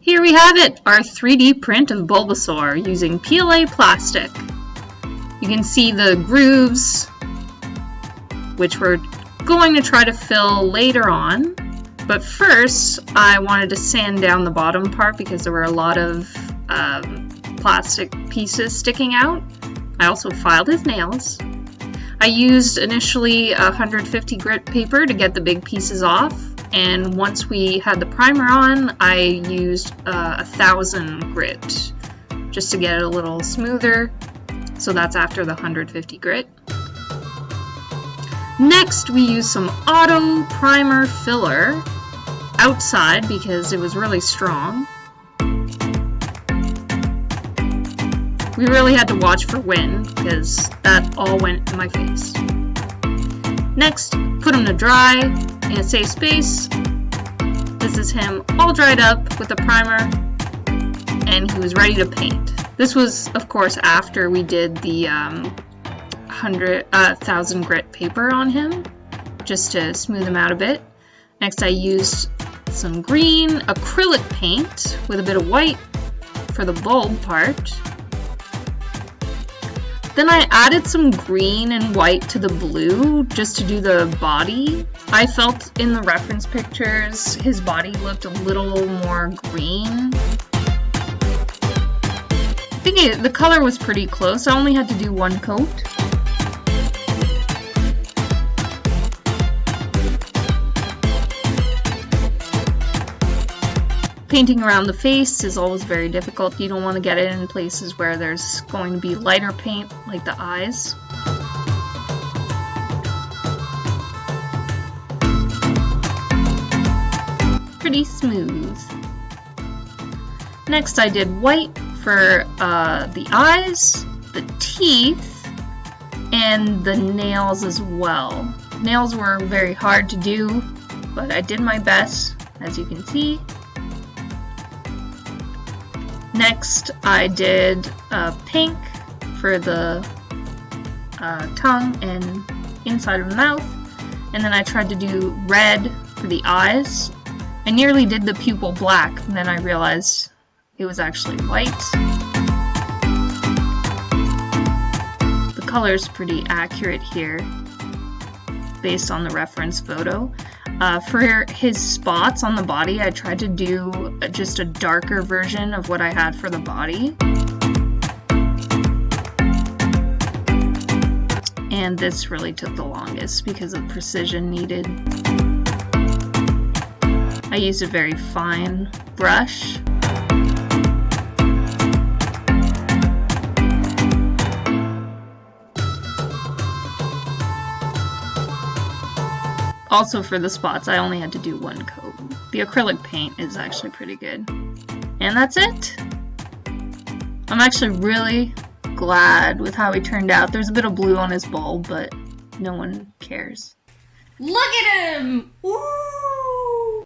Here we have it, our 3D print of Bulbasaur using PLA plastic. You can see the grooves, which we're going to try to fill later on. But first, I wanted to sand down the bottom part because there were a lot of plastic pieces sticking out. I also filed his nails. I used initially 150 grit paper to get the big pieces off, and once we had the primer on, I used 1000 grit just to get it a little smoother. So that's after the 150 grit. Next, we used some auto primer filler outside because it was really strong. We really had to watch for wind because that all went in my face. Next, put him to dry in a safe space. This is him all dried up with a primer, and he was ready to paint. This was, of course, after we did the 1000 grit paper on him, just to smooth him out a bit. Next, I used some green acrylic paint with a bit of white for the bulb part. Then I added some green and white to the blue just to do the body. I felt in the reference pictures his body looked a little more green. I think the color was pretty close. I only had to do one coat. Painting around the face is always very difficult. You don't want to get it in places where there's going to be lighter paint, like the eyes. Pretty smooth. Next, I did white for the eyes, the teeth, and the nails as well. Nails were very hard to do, but I did my best, as you can see. Next, I did pink for the tongue and inside of the mouth, and then I tried to do red for the eyes. I nearly did the pupil black, and then I realized it was actually white. The color's pretty accurate here, based on the reference photo. For his spots on the body, I tried to do just a darker version of what I had for the body. And this really took the longest because of precision needed. I used a very fine brush. Also for the spots, I only had to do one coat. The acrylic paint is actually pretty good. And that's it! I'm actually really glad with how he turned out. There's a bit of blue on his bulb, but no one cares. Look at him! Woo!